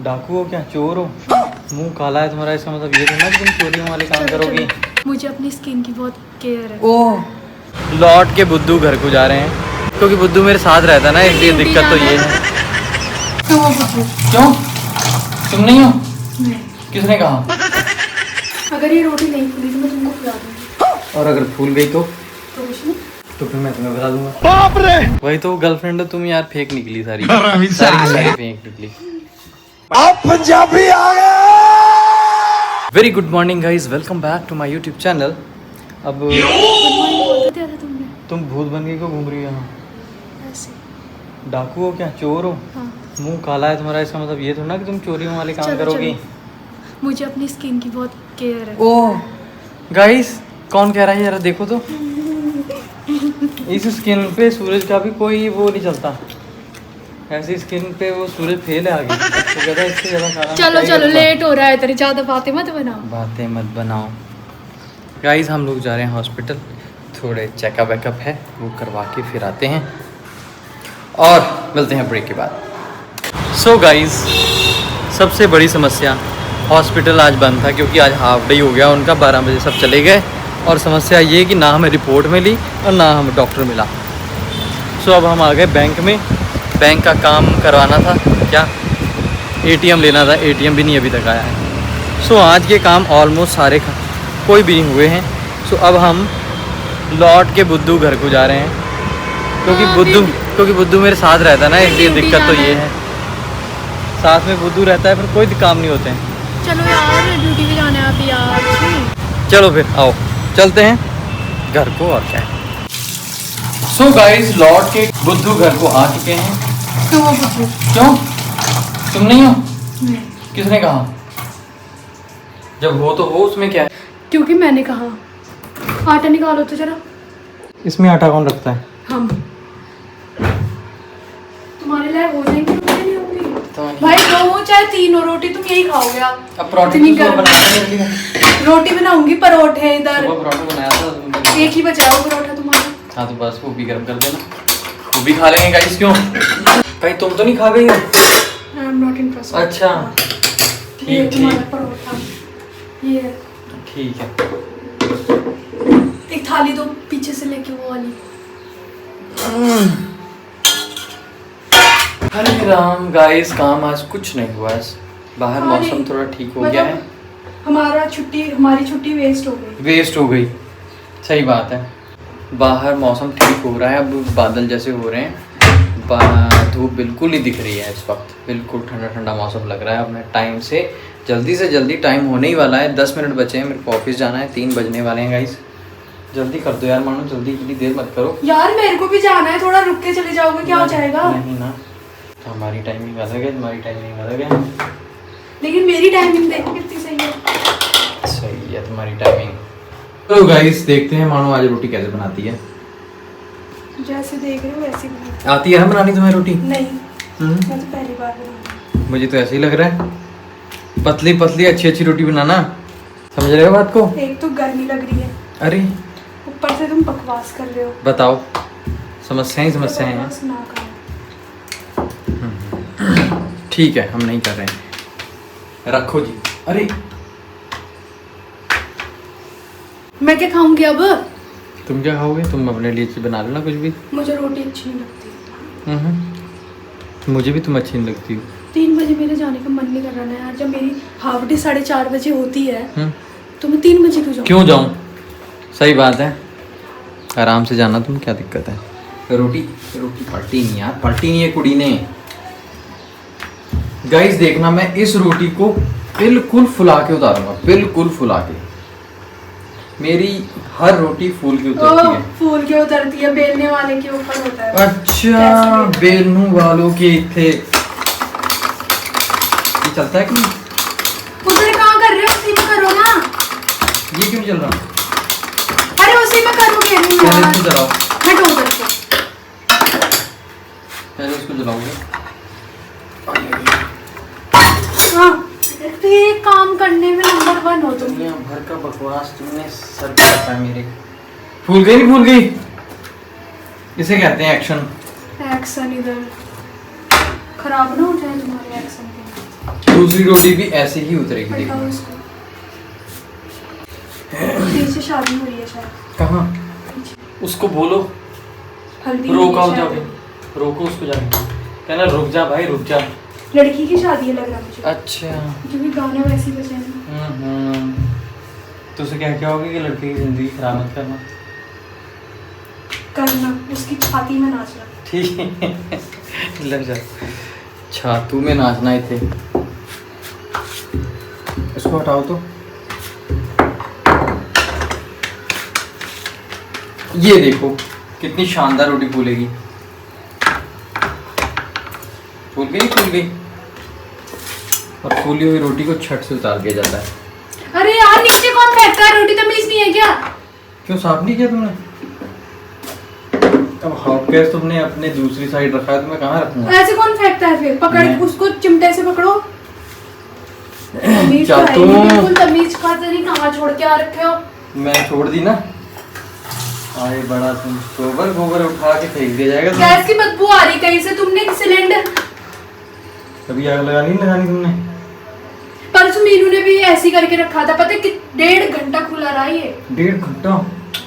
डाकू हो क्या, चोर हो? मुंह काला है तुम्हारा, इसका मतलब ये तो ना कि तुम चोरियों वाले काम करोगी। मुझे अपनी स्किन की बहुत केयर है। ओह, लौट के बुद्धू घर को जा रहे हैं क्योंकि बुद्धू मेरे साथ रहता है ना, इसलिए दिक्कत तो ये है। क्यों? तुम नहीं हो? नहीं। किसने कहा? अगर ये रोटी नहीं खुली तो मैं तुमको खिला दूंगी। और अगर फूल गई तो कुछ नहीं। तो फिर मैं तुम्हें बता दूंगा। बाप रे! वही तो गर्लफ्रेंड हो तुम यार, फेक निकली सारी सारी फेक निकली। आप पंजाबी आ गए। Very good morning guys, welcome back to my YouTube channel. अब बोलते थे तुमने। तुम भूत बन के क्यों घूम रही हो यहाँ? ऐसे। डाकू हो क्या, चोर हो? हाँ। मुंह काला है तुम्हारा, इसका मतलब ये तो ना कि तुम चोरियों वाले काम करोगी। मुझे अपनी स्किन की बहुत केयर है। ओह गाइस, कौन कह रहा है जरा देखो तो। इस स्किन पे सूरज का भी कोई वो नहीं चलता, ऐसी स्किन पे वो सूरज फेल है आगे। तो कहता है इससे ज़्यादा खाना चलो चलो लेट हो रहा है, तेरी ज़्यादा बातें मत बनाओ। बातें मत बनाओ। गाइस हम लोग जा रहे हैं हॉस्पिटल, थोड़े चेकअप वेकअप है वो करवा के फिर आते हैं और मिलते हैं ब्रेक के बाद। सो गाइस, सबसे बड़ी समस्या, हॉस्पिटल आज बंद था क्योंकि आज हाफ डे हो गया उनका, 12 बजे सब चले गए। और समस्या ये कि ना हमें रिपोर्ट मिली और ना हमें डॉक्टर मिला। सो अब हम आ गए बैंक में, बैंक का काम करवाना था, क्या एटीएम लेना था, एटीएम भी नहीं अभी तक आया है। सो आज के काम ऑलमोस्ट सारे कोई भी नहीं हुए हैं। सो अब हम लौट के बुद्धू घर को जा रहे हैं क्योंकि बुद्धू मेरे साथ रहता है ना, इसलिए दिक्कत तो ये है। साथ में बुद्धू रहता है फिर कोई काम नहीं होते हैं। चलो यार, ड्यूटी पे जाना है अभी यार। चलो फिर आओ चलते हैं घर को, और क्या है। सो गाइस, लौट के बुद्धू घर को आ चुके हैं। क्यों? तुम नहीं हो? नहीं। किसने कहा? जब हो तो हो, उसमें क्या है? क्योंकि मैंने कहा। आटा निकालो तो जरा। इसमें आटा कौन रखता है? हम। तुम्हारे लायक हो जाएंगे, रोटी नहीं होगी तो भाई, 2 चाहे 3 रोटी तुम यही खाओगे आप। अब पराठे इतनी तो सुबह गर्म- बनाते हैं। रोटी बनाऊंगी, परोठे इधर सुबह पराठा बनाया था। एक ही बचा है परोठा तुम्हारा। हाँ तो बस वो भी गर्म कर देना, वो भी खा लेंगे गाइस। क्यों? कहीं तुम तो नहीं खा गई हो? I am not interested. अच्छा ये ठीक तुम्हारा ठीक परोठा, ये ठीक है। एक थाली दो पीछे से लेके, वो वाली। हरे राम गाइस, काम आज कुछ नहीं हुआ है। बाहर मौसम थोड़ा ठीक हो गया है। हमारी छुट्टी वेस्ट हो गई। वेस्ट हो गई, सही बात है। बाहर मौसम ठीक हो रहा है, अब बादल जैसे हो रहे हैं, धूप बिल्कुल नहीं दिख रही है इस वक्त, बिल्कुल ठंडा ठंडा मौसम लग रहा है। अब मैं टाइम से जल्दी टाइम होने ही वाला है, 10 मिनट बचे हैं, मेरे को ऑफिस जाना है, 3 बजने वाले हैं गाइस। जल्दी कर दो यार, मानो जल्दी, इतनी देर मत करो यार, मेरे को भी जाना है, थोड़ा रुक के चले जाओगे क्या हो जाएगा? नहीं ना, तो हमारी टाइमिंग अलग है, तुम्हारी टाइमिंग अलग है। लेकिन मेरी टाइमिंग देखो कितनी सही है। सही है तुम्हारी टाइमिंग। तो गाइस देखते हैं मानो आज रोटी कैसे बनाती है। जैसे देख रहे हो वैसे ही। आती है ना बनानी तुम्हें रोटी? नहीं, मैं तो पहली बार बना। मुझे तो ऐसे ही लग रहा है, पतली पतली अच्छी रोटी बनाना, समझ रहे हो बात को? एक तो गर्मी लग रही है, अरे ऊपर से तुम बकवास कर रहे हो। बताओ, समस्याएं हैं। बकवास ना करो। ठीक है, हम नहीं कर रहे हैं, रखो जी। अरे मैं क्या खाऊंगी अब? तुम क्या खाओगे? तुम अपने लिए चीज बना लेना कुछ भी। मुझे रोटी अच्छी नहीं लगती। मुझे भी तुम अच्छी नहीं लगती हो। 3 बजे मेरे जाने का मन नहीं कर रहा है यार। जब मेरी हाफ डे 4:30 बजे होती है तो मैं 3 बजे क्यों जाऊँ? सही बात है, आराम से जाना, तुम क्या दिक्कत है? रोटी पलटी नहीं यार, पलटी नहीं है कुड़ी ने। गाइस देखना, मैं इस रोटी को बिल्कुल फुला के उतारूंगा, बिल्कुल फुला के। मेरी हर रोटी फूल के उतरती है। फूल के उतरती है, बेलने वाले के ऊपर होता है। अच्छा, बेलने वालों के थे। ये चलता है कि नहीं? उधर कहाँ कर रहे हो? उसी में करो ना। ये क्यों चल रहा? अरे उसी में करोगे नहीं पहले यार। इसको जलाओ, हटो उधर से। पहले इसको जलाओगे। हाँ, तो ये काम करने में नंबर 1 हो तुम। दुनिया भर का बकवास तुमने सर पे रखा है मेरे। फूल गई नहीं फूल गई, इसे कहते हैं एक्शन। एक्शन इधर खराब ना हो जाए तुम्हारे एक्शन के। दूसरी रोटी भी ऐसे ही उतरेगी हटाओ देखो। इसको। पीछे शादी हो रही है शायद। कहाँ? उसको बोलो हल्दी रोको हुई है जाके, शायद। रोको उसको जाके, कहना रुक जा भाई रुक जा। लड़की की शादी है लग रहा मुझे, अच्छा क्योंकि गाना वैसे ही बजा है ना। तो उसे क्या होगी कि लड़की की जिंदगी खराब मत करना। करना उसकी छाती में नाचना। ठीक है लग जा, छातू में नाचना ही थे। इसको हटाओ तो। ये देखो कितनी शानदार रोटी फूलेगी। फूल गई फूल गई। और फूली हुई रोटी को छट से उतार दिया जाता है। अरे यार नीचे कौन फेंकता है? रोटी तमीज नहीं है क्या? क्यों साफ नहीं किया तुमने? अब हाफ गैस तुमने अपने दूसरी साइड रखा है तो मैं कहाँ रखूंगा? ऐसे कौन फेंकता है? फिर पकड़ मैं- उसको चिमटे से पकड़ो। तमीज चल तो है तू। ही नहीं, बिल्कुल तमीज का तरी कहाँ छोड़ के आ रखे हो? मैं छोड़ दी ना। आए बड़ा तुम गोबर गोबर उठा के फेंक दिया जाएगा तुम्हें। गैस की बदबू आ रही कहीं से। तुमने सिलेंडर कभी आग लगानी तुमने? परसों मीनू ने भी ऐसी करके रखा था, पता है कि 1.5 घंटा खुला रहा ये। 1.5 घंटा?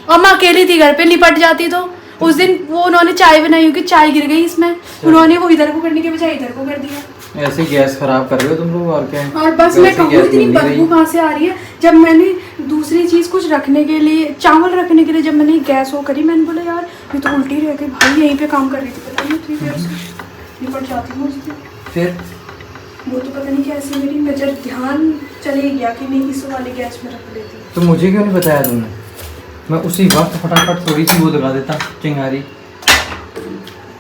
और मैं अकेली थी घर पे, निपट जाती तो। उस दिन वो उन्होंने चाय बनाई होगी, चाय गिर गई इसमें, उन्होंने वो इधर को करने के बजाय इधर को कर दिया। ऐसे गैस खराब कर रहे हो तुम लोग और क्या है? और बस मैं वैसे कहूँ गैस इतनी मिल नहीं बदबू रही। कहाँ से आ रही है। जब मैंने दूसरी चीज कुछ रखने के लिए, चावल रखने के लिए जब मैंने गैस वो करी, मैंने बोला यार ये तो उल्टी रह गई भाई। यहीं पे काम कर रही थी, पता नहीं उतनी देर से निपट जाती हूँ उस दिन। फिर वो तो पता नहीं कैसे मेरी नजर ध्यान चले गया कि नहीं इस वाले गैस में रख लेती। तो मुझे क्यों नहीं बताया तुमने? मैं उसी वक्त फटाफट थोड़ी सी वो लगा देता चिंगारी।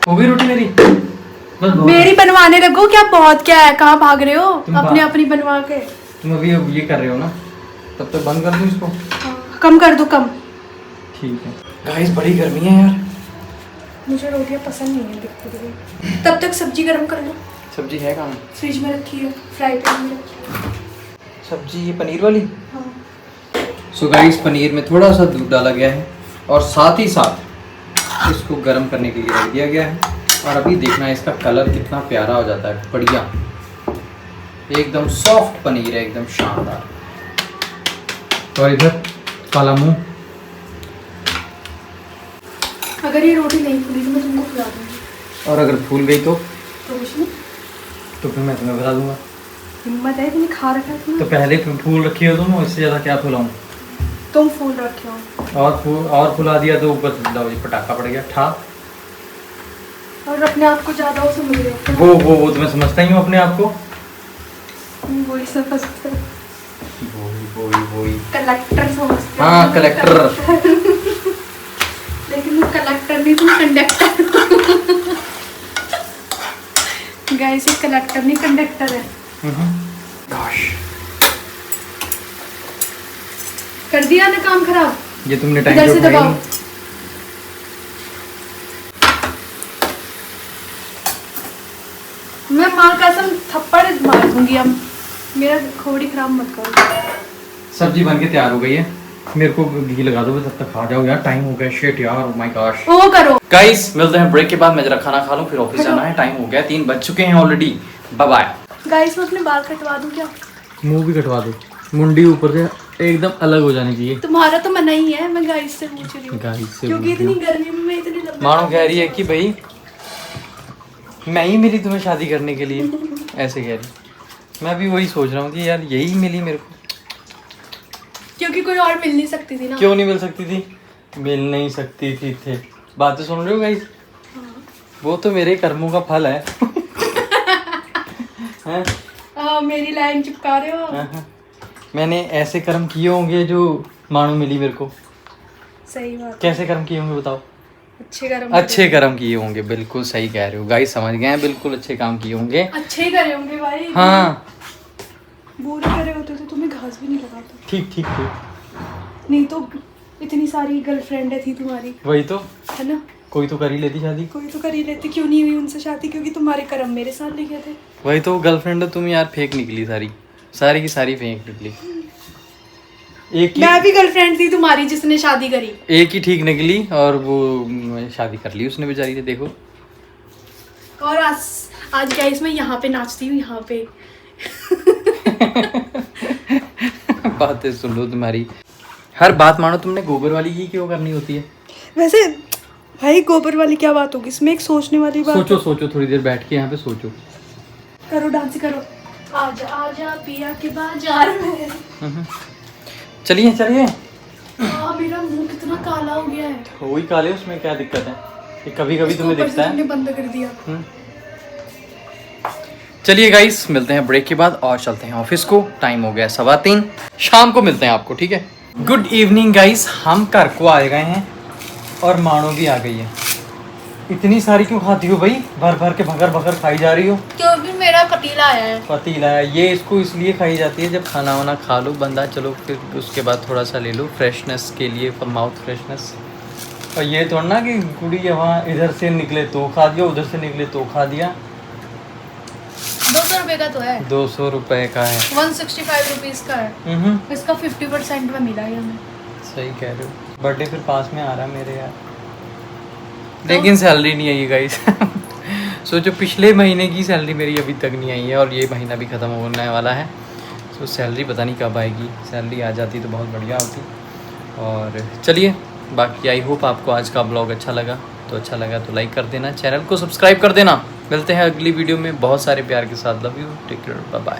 हो गई रोटी मेरी? बस बहुत मेरी है। बनवाने लगो क्या? बहुत क्या है, कहाँ भाग रहे हो? तुम अपने भाग- अपनी बनवा के। तुम अभी अब ये कर रहे हो ना, तब तक बंद कर दूं इसको? कम कर दो, कम। ठीक है। गाइस बड़ी गर्मी है यार। मुझे रोटियां पसंद नहीं है बिल्कुल भी। तब तक सब्जी गर्म कर लो। सब्जी है कहाँ? फ्रिज में रखी है, फ्राई पैन में रखी है। सब्जी ये पनीर वाली? हाँ। सो गाइस पनीर में थोड़ा सा दूध डाला गया है और साथ ही साथ इसको गर्म करने के लिए रख दिया गया है। और अभी देखना है इसका कलर कितना प्यारा हो जाता है, बढ़िया एकदम सॉफ्ट पनीर है, एकदम शानदार। और इधर काला मुंह। अगर ये रोटी नहीं फूली तो मैं तुमको खिला दूंगी। और अगर फूल गई तो कुछ नहीं, फिर मैं तुम्हें बता दूंगा। हिम्मत है, तुमने खा रखा है तुमने। तो पहले फूल रखी हो तुम, इससे ज़्यादा क्या फुलाऊं? तुम फूल रखे हो और फुला दिया तो ऊपर लो ये पटाखा पड़ गया ठा। और अपने आप को ज्यादा वो समझ रहे हो। वो तो मैं समझता ही हूँ अपने आप को। वही समझते हो। वही कलेक्टर समझते हो। हाँ कलेक्टर। लेकिन वो कलेक्टर नहीं, तुम कंडक्टर। गाइस ये कलेक्टर नहीं कंडक्टर है। Gosh. कर दिया ना काम खराब। ये तुमने टाइम इधर पे से उठाई दबाओ। नहीं। मैं माँ कसम थप्पड़ मार दूंगी अब। मेरा खोड़ी खराब मत करो। सब्जी बन के तैयार हो गई है, मेरे को घी लगा दो तब तक खा जाओ यार। टाइम हो गया शिट यार, ओह माय गॉश। वो करो। गाइस मिलते हैं ब्रेक के बाद। मैं जरा खाना खा लूं फिर ऑफिस जाना है, टाइम हो गया 3 बज चुके हैं ऑलरेडी। Bye bye. गाइस मैं अपने बाल कटवा दूं क्या? मुंह भी कटवा दो, मुंडी ऊपर से एकदम अलग हो जानी चाहिए। तुम्हारा तो मना ही है, मैं गाइस से पूछ रही हूँ गाइस से क्योंकि पूछ रही इतनी गर्मी में मैं इतनी लंबी मानो कह रही है कि भाई मैं ही मिली तुम्हें शादी करने के लिए, ऐसे कह रही। मैं भी वही सोच रहा हूँ कि यार यही मिली मेरे को। क्योंकि कोई और मिल नहीं सकती थी ना। क्यों नहीं मिल सकती थी? मिल नहीं सकती थी थे। बातें सुन रहे हो गाइस? वो तो मेरे कर्मों का फल है। हैं? मेरी लाइन चिपका रहे हो। हाँ। मैंने ऐसे कर्म किए होंगे जो मानो मिली मेरे को। सही बात। कैसे कर्म किए होंगे बताओ? अच्छे कर्म किए होंगे, बिल्कुल सही कह रहे हो गाइस, समझ गए हैं, बिल्कुल अच्छे काम किए होंगे। अच्छे ही करे होंगे भाई। हाँ बुरे करे होते तो तुम्हें घास भी नहीं लगाता। ठीक ठीक ठीक, नहीं तो इतनी सारी गर्लफ्रेंड थी तुम्हारी, वही तो। है ना? कोई तो कर ही लेती शादी। कोई तो कर ही लेती, क्यों नहीं हुई उनसे शादी? क्योंकि तुम्हारे कर्म मेरे साथ लिखे थे। वही तो गर्लफ्रेंड तुम यार, फेक निकली सारी की सारी फेक निकली। एक ही मैं भी गर्लफ्रेंड थी तुम्हारी जिसने शादी करी। एक ही ठीक निकली और वो शादी कर ली उसने बेचारी ने, देखो। और आज गाइस मैं यहाँ पे नाचती हूँ, यहाँ पे बातें सुन लो तुम्हारी, हर बात मानो तुमने गोबर वाली ही क्यों करनी होती है? वैसे भाई गोबर वाली क्या बात होगी इसमें, एक सोचने वाली बात। सोचो सोचो थोड़ी देर बैठ के यहाँ पे सोचो। करो डांस करो। आजा आजा पिया के बाजार में। चलिए चलिए। मेरा मुंह कितना काला हो गया है। वही काले, उसमें क्या दिक्कत है? ये कभी कभी तुम्हें दिखता है। बंद कर दिया। चलिए गाइस, मिलते हैं ब्रेक के बाद और चलते हैं ऑफिस को। टाइम हो गया 3:15, शाम को मिलते हैं आपको, ठीक है? गुड इवनिंग गाइस, हम घर को आ गए हैं और मानो भी आ गई है। इतनी सारी क्यों खाती हो भाई? भर भर के भगर भगर खाई जा रही हो। क्योंकि मेरा पतीला आया है। पतीला है ये, इसको इसलिए खाई जाती है जब खाना वाना खा लो बंदा, चलो फिर उसके बाद थोड़ा सा ले लो फ्रेशनेस के लिए, माउथ फ्रेशनेस। और ये थोड़ा ना कि कुड़ी वहाँ इधर से निकले तो खा दिया, उधर से निकले तो खा दिया। 200 रुपए का तो है। 200 रुपए का है। 165 रुपीज का है। इसका 50% में मिला है हमें। सही कह रहे हो। बर्थडे फिर पास में आ रहा है मेरे यार, लेकिन सैलरी नहीं आई है गाइस। सोचो पिछले महीने की सैलरी मेरी अभी तक नहीं आई है और ये महीना भी ख़त्म होने वाला है। तो सैलरी पता नहीं कब आएगी, सैलरी आ जाती तो बहुत बढ़िया होती। और चलिए, बाकी आई होप आपको आज का ब्लॉग अच्छा लगा। तो अच्छा लगा तो लाइक कर देना, चैनल को सब्सक्राइब कर देना। मिलते हैं अगली वीडियो में बहुत सारे प्यार के साथ। Love you, take care, bye bye.